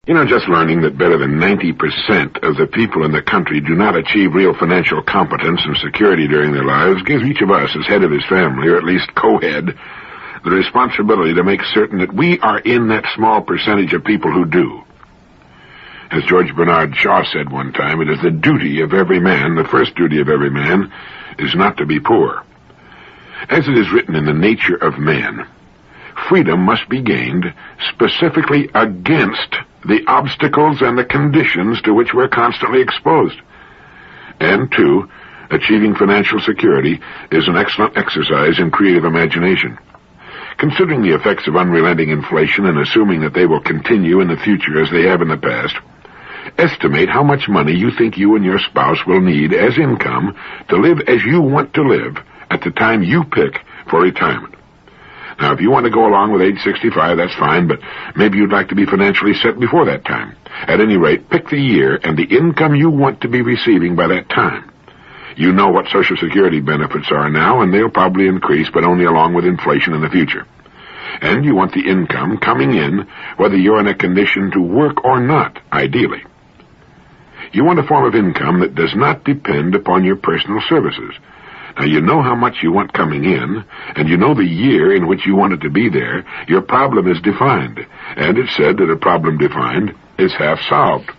Just learning that better than 90% of the people in the country do not achieve real financial competence and security during their lives gives each of us, as head of his family, or at least co-head, the responsibility to make certain that we are in that small percentage of people who do. As George Bernard Shaw said one time, it is the duty of every man, the first duty of every man, is not to be poor. As it is written in the nature of man, freedom must be gained specifically against the obstacles and the conditions to which we're constantly exposed. And, two, achieving financial security is an excellent exercise in creative imagination. Considering the effects of unrelenting inflation and assuming that they will continue in the future as they have in the past, estimate how much money you think you and your spouse will need as income to live as you want to live at the time you pick for retirement. Now, if you want to go along with age 65, that's fine, but maybe you'd like to be financially set before that time. At any rate, pick the year and the income you want to be receiving by that time. You know what Social Security benefits are now, and they'll probably increase, but only along with inflation in the future. And you want the income coming in whether you're in a condition to work or not, ideally. You want a form of income that does not depend upon your personal services. Now, you know how much you want coming in, and you know the year in which you want it to be there. Your problem is defined, and it's said that a problem defined is half solved.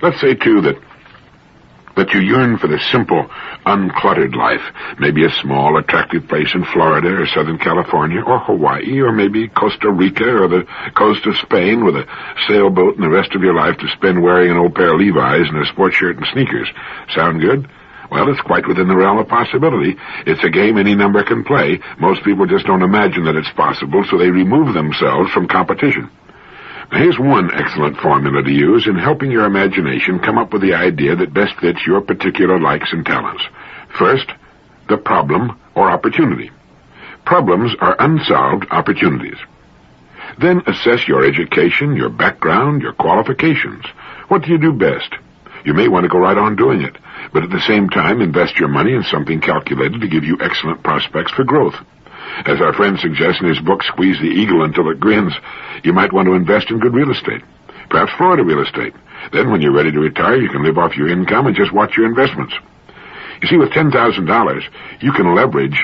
Let's say, too, that you yearn for the simple, uncluttered life, maybe a small, attractive place in Florida or Southern California or Hawaii or maybe Costa Rica or the coast of Spain with a sailboat and the rest of your life to spend wearing an old pair of Levi's and a sports shirt and sneakers. Sound good? Well, it's quite within the realm of possibility. It's a game any number can play. Most people just don't imagine that it's possible, so they remove themselves from competition. Now, here's one excellent formula to use in helping your imagination come up with the idea that best fits your particular likes and talents. First, the problem or opportunity. Problems are unsolved opportunities. Then assess your education, your background, your qualifications. What do you do best? You may want to go right on doing it, but at the same time invest your money in something calculated to give you excellent prospects for growth. As our friend suggests in his book, Squeeze the Eagle Until It Grins, you might want to invest in good real estate, perhaps Florida real estate. Then when you're ready to retire, you can live off your income and just watch your investments. You see, with $10,000, you can leverage,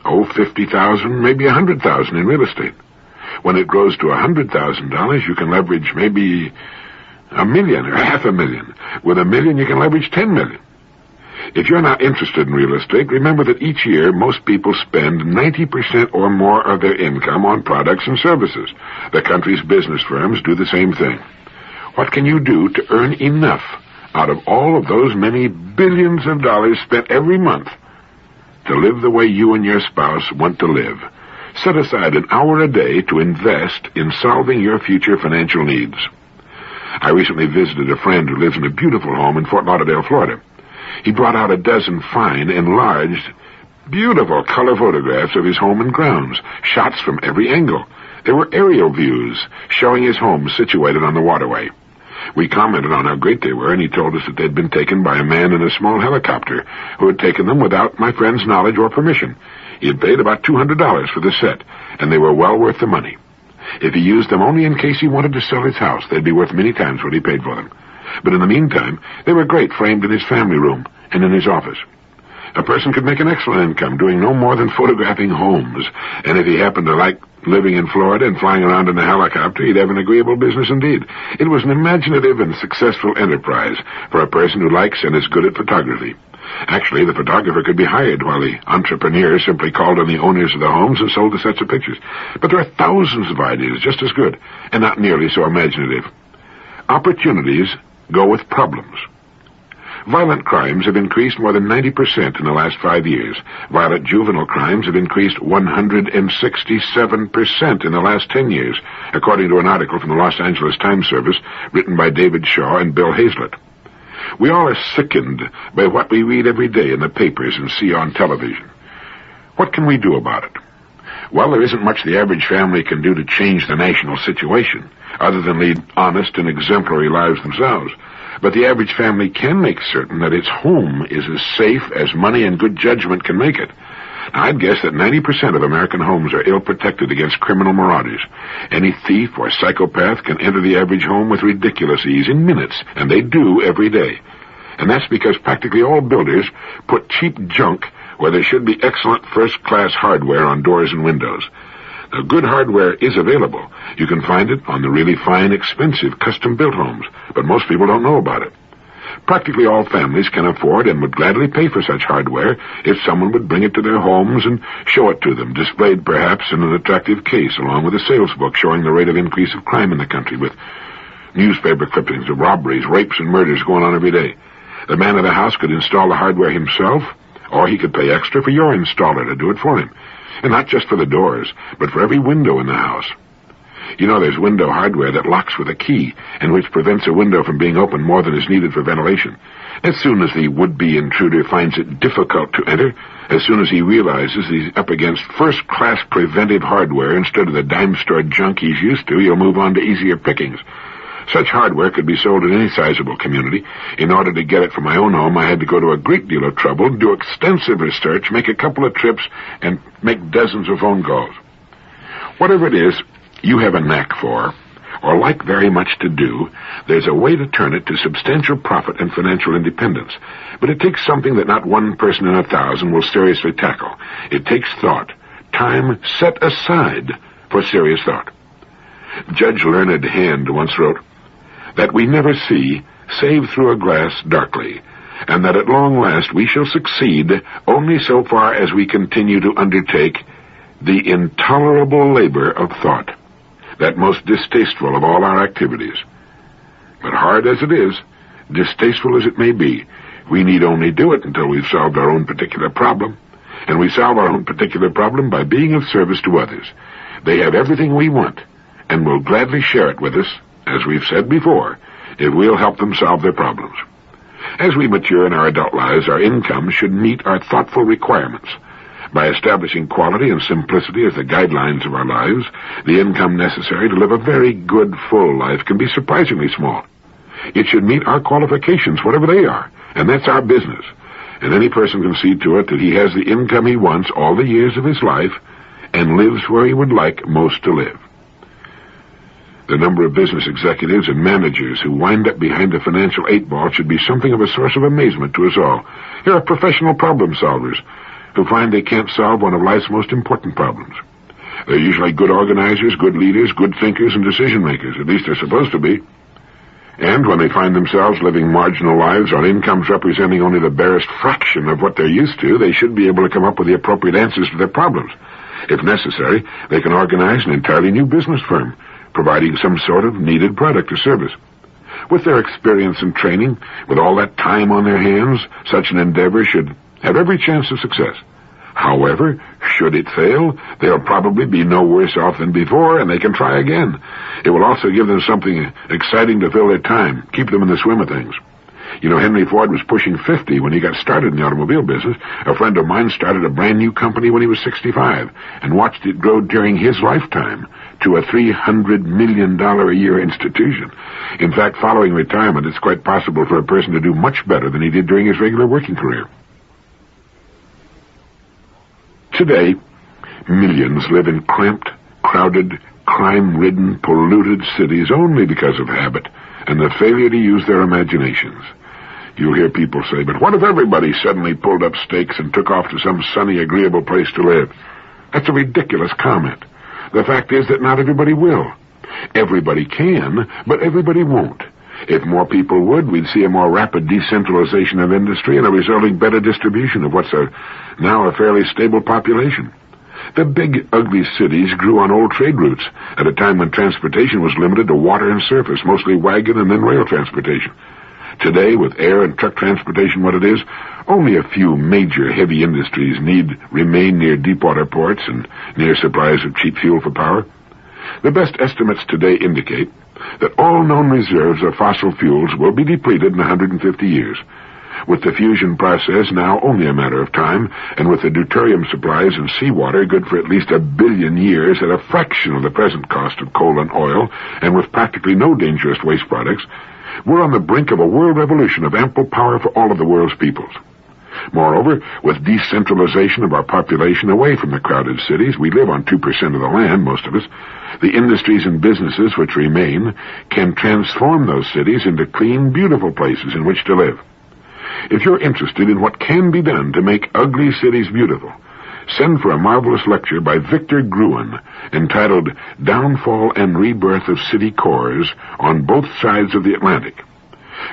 $50,000, maybe $100,000 in real estate. When it grows to $100,000, you can leverage maybe $1 million or $500,000. With $1 million, you can leverage $10 million. If you're not interested in real estate, remember that each year most people spend 90% or more of their income on products and services. The country's business firms do the same thing. What can you do to earn enough out of all of those many billions of dollars spent every month to live the way you and your spouse want to live? Set aside an hour a day to invest in solving your future financial needs. I recently visited a friend who lives in a beautiful home in Fort Lauderdale, Florida. He brought out a dozen fine, enlarged, beautiful color photographs of his home and grounds, shots from every angle. There were aerial views showing his home situated on the waterway. We commented on how great they were, and he told us that they'd been taken by a man in a small helicopter who had taken them without my friend's knowledge or permission. He had paid about $200 for the set, and they were well worth the money. If he used them only in case he wanted to sell his house, they'd be worth many times what he paid for them. But in the meantime, they were great framed in his family room and in his office. A person could make an excellent income doing no more than photographing homes, and if he happened to like living in Florida and flying around in a helicopter, he'd have an agreeable business indeed. It was an imaginative and successful enterprise for a person who likes and is good at photography. Actually, the photographer could be hired while the entrepreneur simply called on the owners of the homes and sold the sets of pictures. But there are thousands of ideas just as good and not nearly so imaginative. Opportunities go with problems. Violent crimes have increased more than 90% in the last 5 years. Violent juvenile crimes have increased 167% in the last 10 years, according to an article from the Los Angeles Times Service written by David Shaw and Bill Hazlett. We all are sickened by what we read every day in the papers and see on television. What can we do about it? Well, there isn't much the average family can do to change the national situation, other than lead honest and exemplary lives themselves. But the average family can make certain that its home is as safe as money and good judgment can make it. Now, I'd guess that 90% of American homes are ill-protected against criminal marauders. Any thief or psychopath can enter the average home with ridiculous ease in minutes, and they do every day. And that's because practically all builders put cheap junk where there should be excellent first-class hardware on doors and windows. Now, good hardware is available. You can find it on the really fine, expensive, custom-built homes, but most people don't know about it. Practically all families can afford and would gladly pay for such hardware if someone would bring it to their homes and show it to them, displayed perhaps in an attractive case, along with a sales book showing the rate of increase of crime in the country, with newspaper clippings of robberies, rapes, and murders going on every day. The man of the house could install the hardware himself, or he could pay extra for your installer to do it for him. And not just for the doors, but for every window in the house. You know, there's window hardware that locks with a key, and which prevents a window from being opened more than is needed for ventilation. As soon as the would-be intruder finds it difficult to enter, as soon as he realizes he's up against first-class preventive hardware instead of the dime-store junk he's used to, he'll move on to easier pickings. Such hardware could be sold in any sizable community. In order to get it for my own home, I had to go to a great deal of trouble, do extensive research, make a couple of trips, and make dozens of phone calls. Whatever it is you have a knack for, or like very much to do, there's a way to turn it to substantial profit and financial independence. But it takes something that not one person in 1,000 will seriously tackle. It takes thought, time set aside for serious thought. Judge Learned Hand once wrote, that we never see, save through a glass darkly, and that at long last we shall succeed only so far as we continue to undertake the intolerable labor of thought, that most distasteful of all our activities. But hard as it is, distasteful as it may be, we need only do it until we've solved our own particular problem, and we solve our own particular problem by being of service to others. They have everything we want, and will gladly share it with us, as we've said before, if we'll help them solve their problems. As we mature in our adult lives, our income should meet our thoughtful requirements. By establishing quality and simplicity as the guidelines of our lives, the income necessary to live a very good, full life can be surprisingly small. It should meet our qualifications, whatever they are, and that's our business. And any person can see to it that he has the income he wants all the years of his life and lives where he would like most to live. The number of business executives and managers who wind up behind the financial 8-ball should be something of a source of amazement to us all. Here are professional problem solvers who find they can't solve one of life's most important problems. They're usually good organizers, good leaders, good thinkers, and decision-makers. At least they're supposed to be. And when they find themselves living marginal lives on incomes representing only the barest fraction of what they're used to, they should be able to come up with the appropriate answers to their problems. If necessary, they can organize an entirely new business firm, providing some sort of needed product or service. With their experience and training, with all that time on their hands, such an endeavor should have every chance of success. However, should it fail, they'll probably be no worse off than before, and they can try again. It will also give them something exciting to fill their time, keep them in the swim of things. You know, Henry Ford was pushing 50 when he got started in the automobile business. A friend of mine started a brand new company when he was 65 and watched it grow during his lifetime to a $300 million a year institution. In fact, following retirement, it's quite possible for a person to do much better than he did during his regular working career. Today, millions live in cramped, crowded, crime-ridden, polluted cities only because of habit and the failure to use their imaginations. You'll hear people say, but what if everybody suddenly pulled up stakes and took off to some sunny, agreeable place to live? That's a ridiculous comment. The fact is that not everybody will. Everybody can, but everybody won't. If more people would, we'd see a more rapid decentralization of industry and a resulting better distribution of what's now a fairly stable population. The big, ugly cities grew on old trade routes at a time when transportation was limited to water and surface, mostly wagon and then rail transportation. Today, with air and truck transportation what it is, only a few major heavy industries remain near deepwater ports and near supplies of cheap fuel for power. The best estimates today indicate that all known reserves of fossil fuels will be depleted in 150 years. With the fusion process now only a matter of time, and with the deuterium supplies and seawater good for at least 1 billion years at a fraction of the present cost of coal and oil, and with practically no dangerous waste products, we're on the brink of a world revolution of ample power for all of the world's peoples. Moreover, with decentralization of our population away from the crowded cities, we live on 2% of the land, most of us, the industries and businesses which remain can transform those cities into clean, beautiful places in which to live. If you're interested in what can be done to make ugly cities beautiful, send for a marvelous lecture by Victor Gruen entitled Downfall and Rebirth of City Cores on Both Sides of the Atlantic.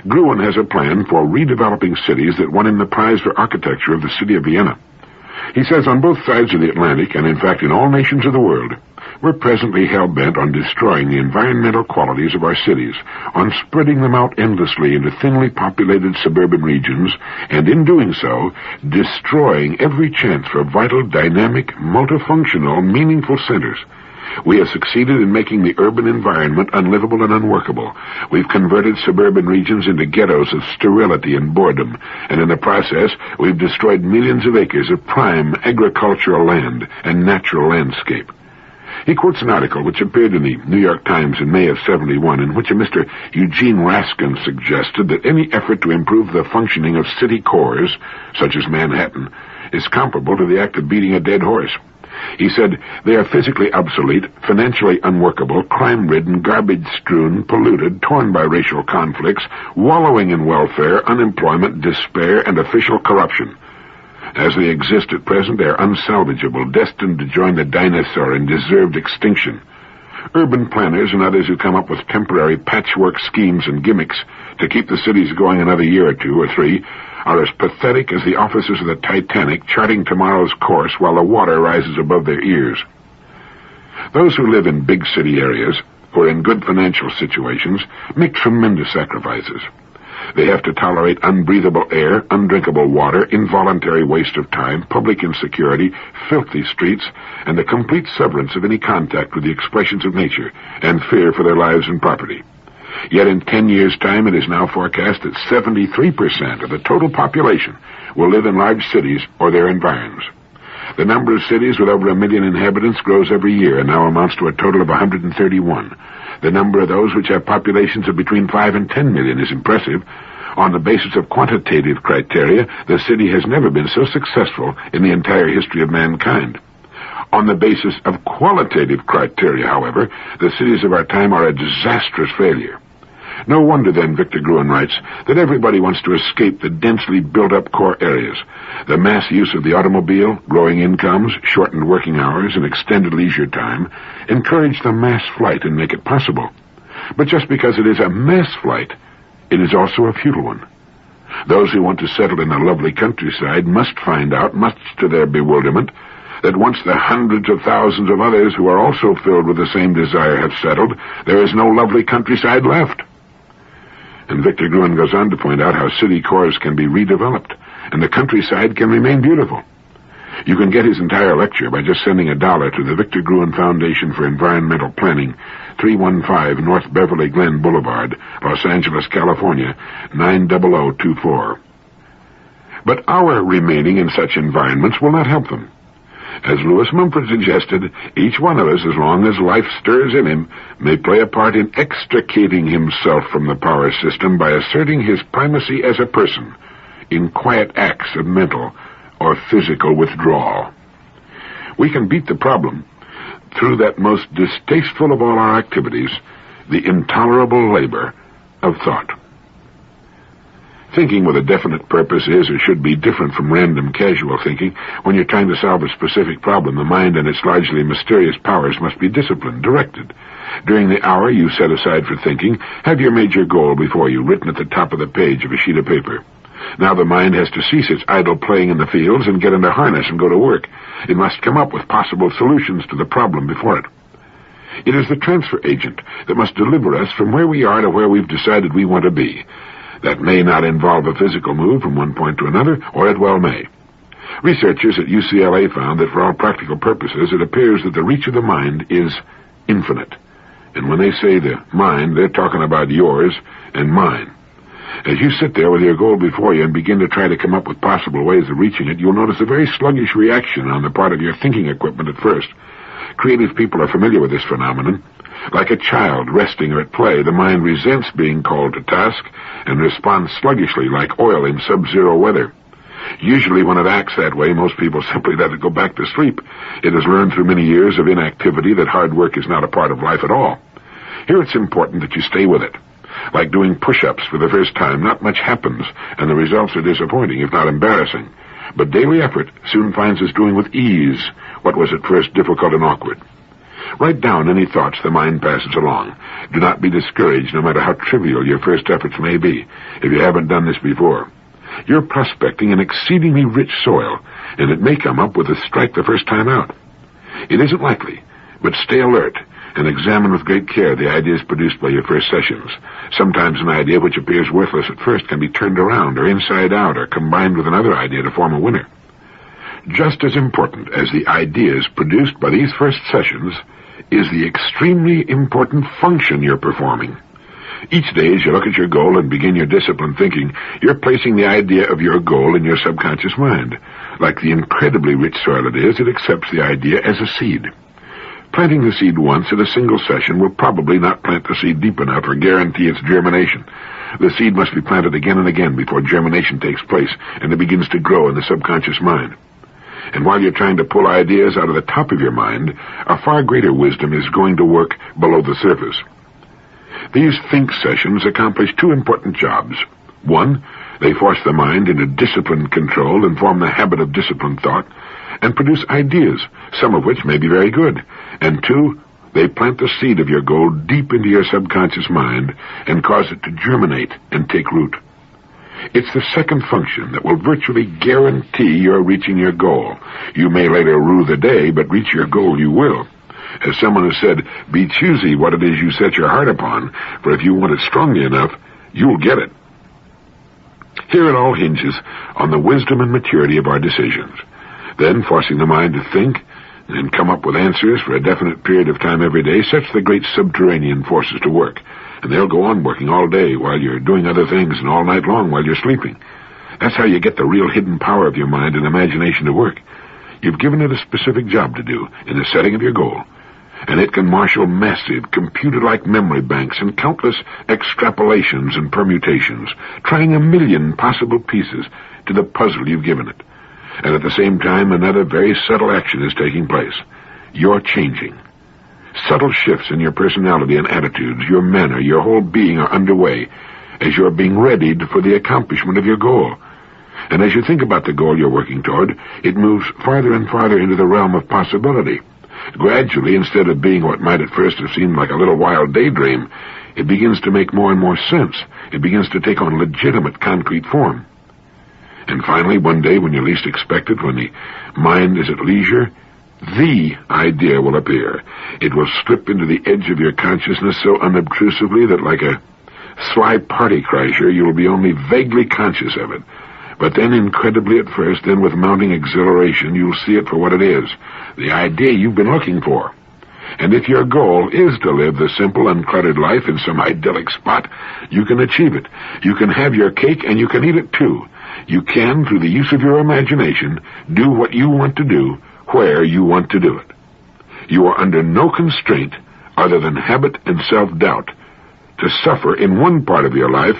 Gruen has a plan for redeveloping cities that won him the prize for architecture of the city of Vienna. He says on both sides of the Atlantic, and in fact in all nations of the world, we're presently hell-bent on destroying the environmental qualities of our cities, on spreading them out endlessly into thinly populated suburban regions, and in doing so, destroying every chance for vital, dynamic, multifunctional, meaningful centers. We have succeeded in making the urban environment unlivable and unworkable. We've converted suburban regions into ghettos of sterility and boredom, and in the process, we've destroyed millions of acres of prime agricultural land and natural landscape. He quotes an article which appeared in the New York Times in May of '71, in which a Mr. Eugene Raskin suggested that any effort to improve the functioning of city cores, such as Manhattan, is comparable to the act of beating a dead horse. He said, they are physically obsolete, financially unworkable, crime-ridden, garbage-strewn, polluted, torn by racial conflicts, wallowing in welfare, unemployment, despair, and official corruption. As they exist at present, they are unsalvageable, destined to join the dinosaur and deserved extinction. Urban planners and others who come up with temporary patchwork schemes and gimmicks to keep the cities going another year or two or three are as pathetic as the officers of the Titanic charting tomorrow's course while the water rises above their ears. Those who live in big city areas, or in good financial situations, make tremendous sacrifices. They have to tolerate unbreathable air, undrinkable water, involuntary waste of time, public insecurity, filthy streets, and the complete severance of any contact with the expressions of nature, and fear for their lives and property. Yet in 10 years' time, it is now forecast that 73% of the total population will live in large cities or their environs. The number of cities with over 1 million inhabitants grows every year and now amounts to a total of 131. The number of those which have populations of between 5 and 10 million is impressive. On the basis of quantitative criteria, the city has never been so successful in the entire history of mankind. On the basis of qualitative criteria, however, the cities of our time are a disastrous failure. No wonder, then, Victor Gruen writes, that everybody wants to escape the densely built-up core areas. The mass use of the automobile, growing incomes, shortened working hours, and extended leisure time encourage the mass flight and make it possible. But just because it is a mass flight, it is also a futile one. Those who want to settle in the lovely countryside must find out, much to their bewilderment, that once the hundreds of thousands of others who are also filled with the same desire have settled, there is no lovely countryside left. And Victor Gruen goes on to point out how city cores can be redeveloped, and the countryside can remain beautiful. You can get his entire lecture by just sending $1 to the Victor Gruen Foundation for Environmental Planning, 315 North Beverly Glen Boulevard, Los Angeles, California, 90024. But our remaining in such environments will not help them. As Lewis Mumford suggested, each one of us, as long as life stirs in him, may play a part in extricating himself from the power system by asserting his primacy as a person in quiet acts of mental or physical withdrawal. We can beat the problem through that most distasteful of all our activities, the intolerable labor of thought. Thinking with a definite purpose is or should be different from random casual thinking. When you're trying to solve a specific problem, the mind and its largely mysterious powers must be disciplined, directed. During the hour you set aside for thinking, have your major goal before you, written at the top of the page of a sheet of paper. Now the mind has to cease its idle playing in the fields and get into harness and go to work. It must come up with possible solutions to the problem before it. It is the transfer agent that must deliver us from where we are to where we've decided we want to be. That may not involve a physical move from one point to another, or it well may. Researchers at UCLA found that for all practical purposes, it appears that the reach of the mind is infinite. And when they say the mind, they're talking about yours and mine. As you sit there with your goal before you and begin to try to come up with possible ways of reaching it, you'll notice a very sluggish reaction on the part of your thinking equipment at first. Creative people are familiar with this phenomenon. Like a child resting or at play, the mind resents being called to task and responds sluggishly like oil in sub-zero weather. Usually when it acts that way, most people simply let it go back to sleep. It has learned through many years of inactivity that hard work is not a part of life at all. Here it's important that you stay with it. Like doing push-ups for the first time, not much happens, and the results are disappointing, if not embarrassing. But daily effort soon finds us doing with ease what was at first difficult and awkward. Write down any thoughts the mind passes along. Do not be discouraged, no matter how trivial your first efforts may be, if you haven't done this before. You're prospecting an exceedingly rich soil, and it may come up with a strike the first time out. It isn't likely, but stay alert and examine with great care the ideas produced by your first sessions. Sometimes an idea which appears worthless at first can be turned around or inside out or combined with another idea to form a winner. Just as important as the ideas produced by these first sessions is the extremely important function you're performing. Each day, as you look at your goal and begin your disciplined thinking, you're placing the idea of your goal in your subconscious mind. Like the incredibly rich soil it is, it accepts the idea as a seed. Planting the seed once at a single session will probably not plant the seed deep enough or guarantee its germination. The seed must be planted again and again before germination takes place and it begins to grow in the subconscious mind. And while you're trying to pull ideas out of the top of your mind, a far greater wisdom is going to work below the surface. These think sessions accomplish two important jobs. One, they force the mind into disciplined control and form the habit of disciplined thought, and produce ideas, some of which may be very good. And two, they plant the seed of your goal deep into your subconscious mind and cause it to germinate and take root. It's the second function that will virtually guarantee you're reaching your goal. You may later rue the day, but reach your goal you will. As someone has said, be choosy what it is you set your heart upon, for if you want it strongly enough, you'll get it. Here it all hinges on the wisdom and maturity of our decisions. Then, forcing the mind to think and come up with answers for a definite period of time every day sets the great subterranean forces to work. And they'll go on working all day while you're doing other things and all night long while you're sleeping. That's how you get the real hidden power of your mind and imagination to work. You've given it a specific job to do in the setting of your goal, and it can marshal massive, computer-like memory banks and countless extrapolations and permutations, trying 1,000,000 possible pieces to the puzzle you've given it. And at the same time, another very subtle action is taking place. You're changing. Subtle shifts in your personality and attitudes, your manner, your whole being are underway as you're being readied for the accomplishment of your goal. And as you think about the goal you're working toward, it moves farther and farther into the realm of possibility. Gradually, instead of being what might at first have seemed like a little wild daydream, it begins to make more and more sense. It begins to take on legitimate, concrete form. And finally, one day, when you least expect it, when the mind is at leisure, the idea will appear. It will slip into the edge of your consciousness so unobtrusively that, like a sly party crasher, you will be only vaguely conscious of it. But then, incredibly at first, then with mounting exhilaration, you'll see it for what it is, the idea you've been looking for. And if your goal is to live the simple, uncluttered life in some idyllic spot, you can achieve it. You can have your cake, and you can eat it too. You can, through the use of your imagination, do what you want to do, where you want to do it. You are under no constraint other than habit and self-doubt to suffer in one part of your life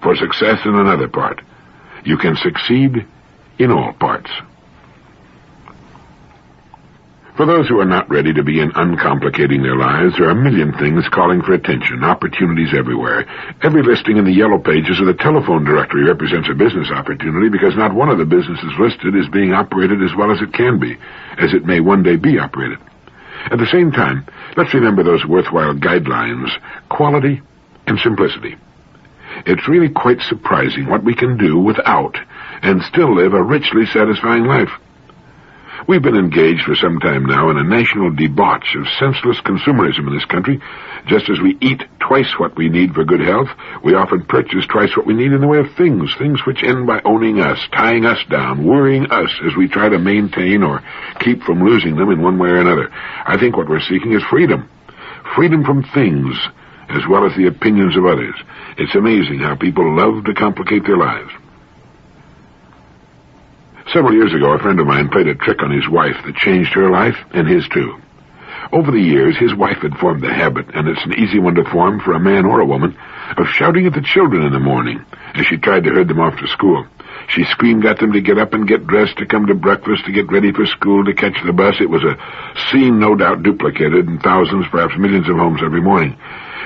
for success in another part. You can succeed in all parts. For those who are not ready to begin uncomplicating their lives, there are 1,000,000 things calling for attention, opportunities everywhere. Every listing in the yellow pages of the telephone directory represents a business opportunity because not one of the businesses listed is being operated as well as it can be, as it may one day be operated. At the same time, let's remember those worthwhile guidelines, quality and simplicity. It's really quite surprising what we can do without and still live a richly satisfying life. We've been engaged for some time now in a national debauch of senseless consumerism in this country. Just as we eat twice what we need for good health, we often purchase twice what we need in the way of things which end by owning us, tying us down, worrying us as we try to maintain or keep from losing them in one way or another. I think what we're seeking is freedom. Freedom from things, as well as the opinions of others. It's amazing how people love to complicate their lives. Several years ago, a friend of mine played a trick on his wife that changed her life and his too. Over the years, his wife had formed the habit, and it's an easy one to form for a man or a woman, of shouting at the children in the morning as she tried to herd them off to school. She screamed at them to get up and get dressed, to come to breakfast, to get ready for school, to catch the bus. It was a scene no doubt duplicated in thousands, perhaps millions of homes every morning.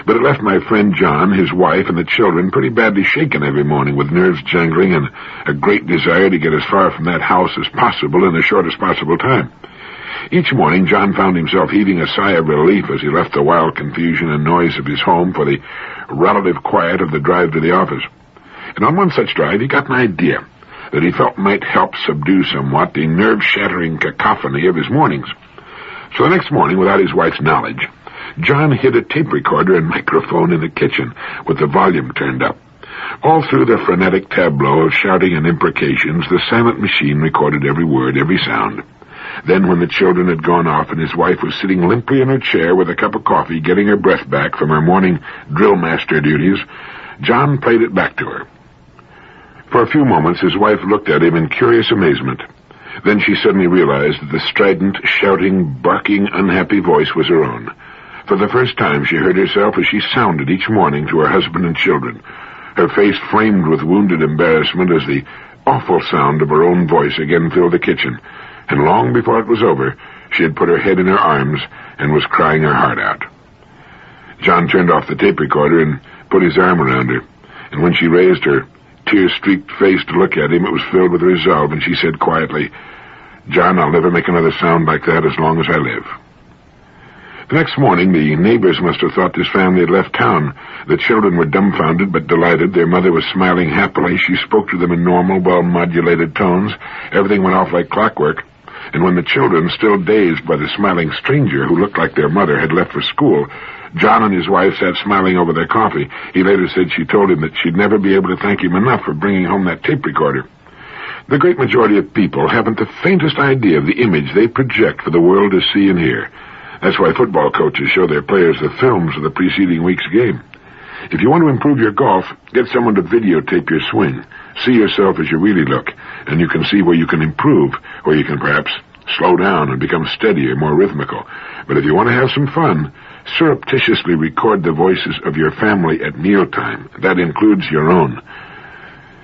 But it left my friend John, his wife, and the children pretty badly shaken every morning, with nerves jangling and a great desire to get as far from that house as possible in the shortest possible time. Each morning, John found himself heaving a sigh of relief as he left the wild confusion and noise of his home for the relative quiet of the drive to the office. And on one such drive, he got an idea that he felt might help subdue somewhat the nerve-shattering cacophony of his mornings. So the next morning, without his wife's knowledge, John hid a tape recorder and microphone in the kitchen with the volume turned up. All through the frenetic tableau of shouting and imprecations, the silent machine recorded every word, every sound. Then, when the children had gone off and his wife was sitting limply in her chair with a cup of coffee, getting her breath back from her morning drill master duties, John played it back to her. For a few moments, his wife looked at him in curious amazement. Then she suddenly realized that the strident, shouting, barking, unhappy voice was her own. For the first time, she heard herself as she sounded each morning to her husband and children, her face framed with wounded embarrassment as the awful sound of her own voice again filled the kitchen. And long before it was over, she had put her head in her arms and was crying her heart out. John turned off the tape recorder and put his arm around her, and when she raised her tear-streaked face to look at him, it was filled with resolve, and she said quietly, "John, I'll never make another sound like that as long as I live." The next morning, the neighbors must have thought this family had left town. The children were dumbfounded but delighted. Their mother was smiling happily. She spoke to them in normal, well-modulated tones. Everything went off like clockwork. And when the children, still dazed by the smiling stranger who looked like their mother, had left for school, John and his wife sat smiling over their coffee. He later said she told him that she'd never be able to thank him enough for bringing home that tape recorder. The great majority of people haven't the faintest idea of the image they project for the world to see and hear. That's why football coaches show their players the films of the preceding week's game. If you want to improve your golf, get someone to videotape your swing. See yourself as you really look, and you can see where you can improve, where you can perhaps slow down and become steadier, more rhythmical. But if you want to have some fun, surreptitiously record the voices of your family at mealtime. That includes your own.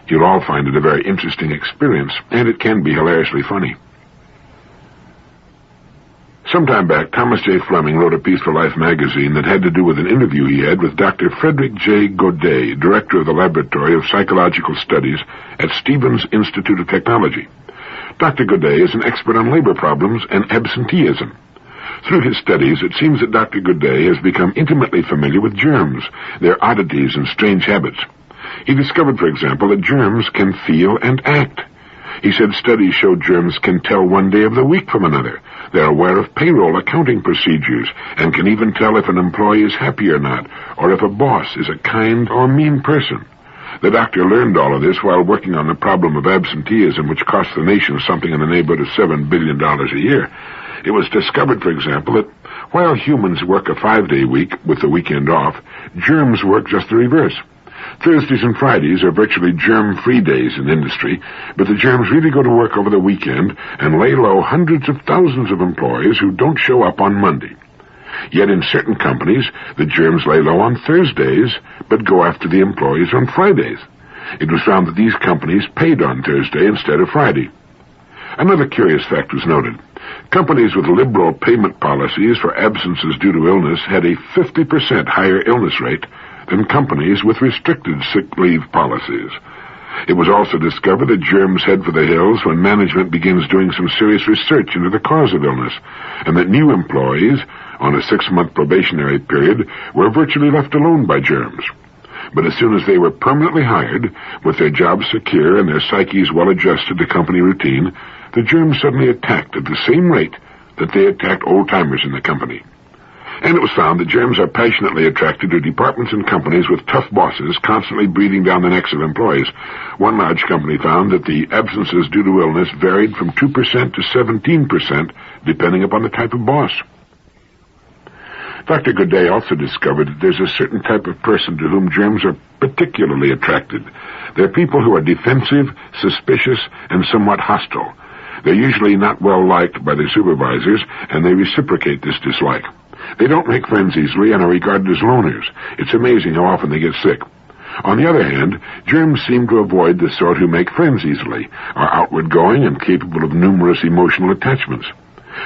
You'll all find it a very interesting experience, and it can be hilariously funny. Some time back, Thomas J. Fleming wrote a piece for Life magazine that had to do with an interview he had with Dr. Frederick J. Godet, director of the Laboratory of Psychological Studies at Stevens Institute of Technology. Dr. Godet is an expert on labor problems and absenteeism. Through his studies, it seems that Dr. Godet has become intimately familiar with germs, their oddities and strange habits. He discovered, for example, that germs can feel and act. He said studies show germs can tell one day of the week from another. They're aware of payroll accounting procedures and can even tell if an employee is happy or not, or if a boss is a kind or mean person. The doctor learned all of this while working on the problem of absenteeism, which costs the nation something in the neighborhood of $7 billion a year. It was discovered, for example, that while humans work a 5-day week with the weekend off, germs work just the reverse. Thursdays and Fridays are virtually germ-free days in industry, but the germs really go to work over the weekend and lay low hundreds of thousands of employees who don't show up on Monday. Yet in certain companies, the germs lay low on Thursdays, but go after the employees on Fridays. It was found that these companies paid on Thursday instead of Friday. Another curious fact was noted. Companies with liberal payment policies for absences due to illness had a 50% higher illness rate than companies with restricted sick leave policies. It was also discovered that germs head for the hills when management begins doing some serious research into the cause of illness, and that new employees on a 6-month probationary period were virtually left alone by germs. But as soon as they were permanently hired, with their jobs secure and their psyches well adjusted to company routine, the germs suddenly attacked at the same rate that they attacked old-timers in the company. And it was found that germs are passionately attracted to departments and companies with tough bosses constantly breathing down the necks of employees. One large company found that the absences due to illness varied from 2% to 17%, depending upon the type of boss. Dr. Godet also discovered that there's a certain type of person to whom germs are particularly attracted. They're people who are defensive, suspicious, and somewhat hostile. They're usually not well liked by their supervisors, and they reciprocate this dislike. They don't make friends easily and are regarded as loners. It's amazing how often they get sick. On the other hand, germs seem to avoid the sort who make friends easily, are outward-going and capable of numerous emotional attachments.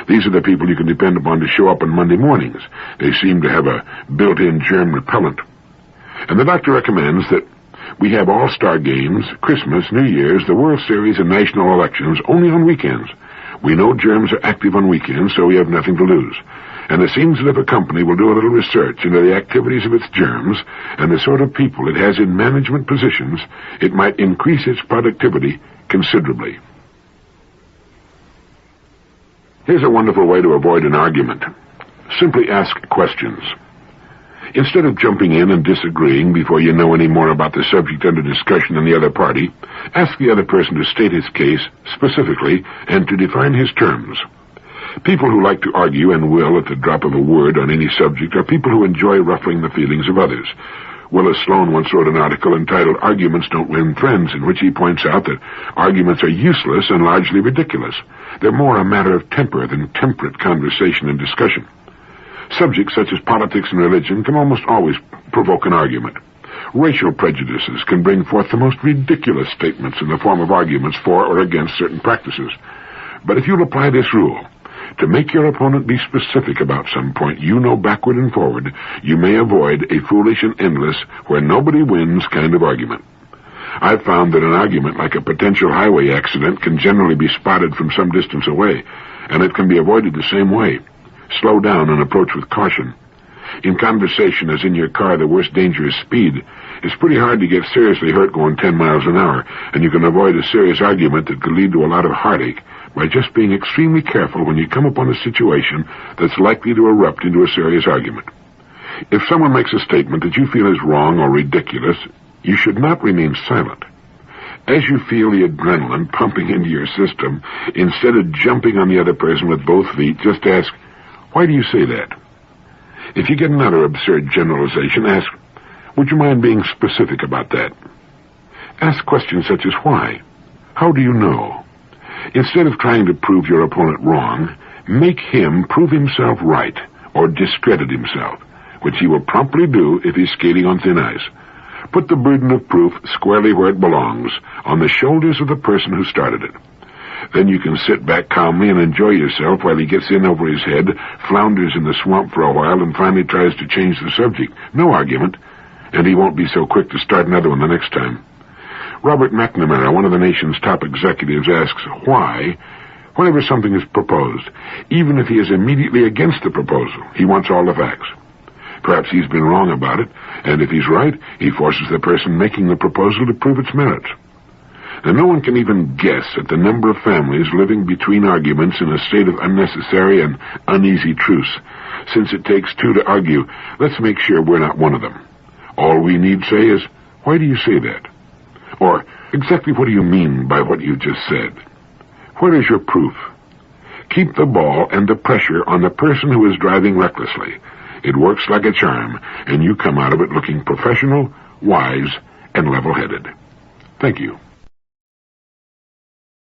These are the people you can depend upon to show up on Monday mornings. They seem to have a built-in germ repellent. And the doctor recommends that we have all-star games, Christmas, New Year's, the World Series, and national elections only on weekends. We know germs are active on weekends, so we have nothing to lose. And it seems that if a company will do a little research into the activities of its germs and the sort of people it has in management positions, it might increase its productivity considerably. Here's a wonderful way to avoid an argument. Simply ask questions. Instead of jumping in and disagreeing before you know any more about the subject under discussion than the other party, ask the other person to state his case specifically and to define his terms. People who like to argue and will at the drop of a word on any subject are people who enjoy ruffling the feelings of others. Willis Sloane once wrote an article entitled "Arguments Don't Win Friends," in which he points out that arguments are useless and largely ridiculous. They're more a matter of temper than temperate conversation and discussion. Subjects such as politics and religion can almost always provoke an argument. Racial prejudices can bring forth the most ridiculous statements in the form of arguments for or against certain practices. But if you'll apply this rule, to make your opponent be specific about some point you know backward and forward, you may avoid a foolish and endless, where nobody wins kind of argument. I've found that an argument like a potential highway accident can generally be spotted from some distance away, and it can be avoided the same way. Slow down and approach with caution. In conversation, as in your car, the worst danger is speed. It's pretty hard to get seriously hurt going 10 miles an hour, and you can avoid a serious argument that could lead to a lot of heartache by just being extremely careful when you come upon a situation that's likely to erupt into a serious argument. If someone makes a statement that you feel is wrong or ridiculous, you should not remain silent. As you feel the adrenaline pumping into your system, instead of jumping on the other person with both feet, just ask, "Why do you say that?" If you get another absurd generalization, ask, "Would you mind being specific about that?" Ask questions such as why. How do you know? Instead of trying to prove your opponent wrong, make him prove himself right or discredit himself, which he will promptly do if he's skating on thin ice. Put the burden of proof squarely where it belongs, on the shoulders of the person who started it. Then you can sit back calmly and enjoy yourself while he gets in over his head, flounders in the swamp for a while, and finally tries to change the subject. No argument, and he won't be so quick to start another one the next time. Robert McNamara, one of the nation's top executives, asks why whenever something is proposed, even if he is immediately against the proposal. He wants all the facts. Perhaps he's been wrong about it, and if he's right, he forces the person making the proposal to prove its merits. And no one can even guess at the number of families living between arguments in a state of unnecessary and uneasy truce. Since it takes two to argue, let's make sure we're not one of them. All we need say is, "Why do you say that?" Or, "Exactly what do you mean by what you just said? Where is your proof?" Keep the ball and the pressure on the person who is driving recklessly. It works like a charm, and you come out of it looking professional, wise, and level-headed. Thank you.